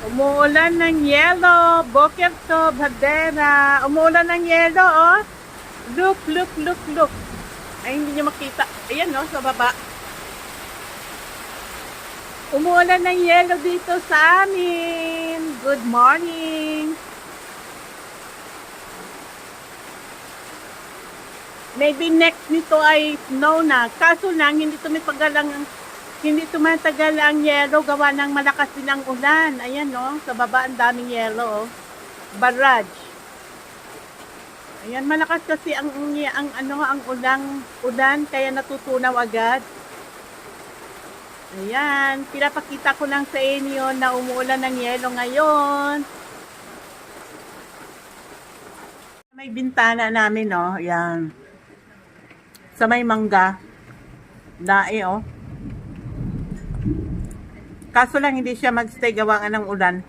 Umuulan ng yelo. Boker to, Hadera. Umuulan ng yelo, oh. Look, look, look, look. Ay, hindi nyo makita. Ayan, oh, sa baba. Umuulan ng yelo dito sa amin. Good morning. Maybe next nito ay snow na. Kaso lang, hindi tumatagal ang yelo gawa ng malakas din ang ulan. Ayan, no? Sa baba, ang daming yelo, oh. Barrage. Ayan, malakas kasi ang ulan, kaya natutunaw agad. Ayan, pinapakita ko lang sa inyo na umuulan ng yelo ngayon. May bintana namin, no? Ayan. Sa may mangga. Dae, oh. Kaso lang hindi siya magstay gawa ng ulan.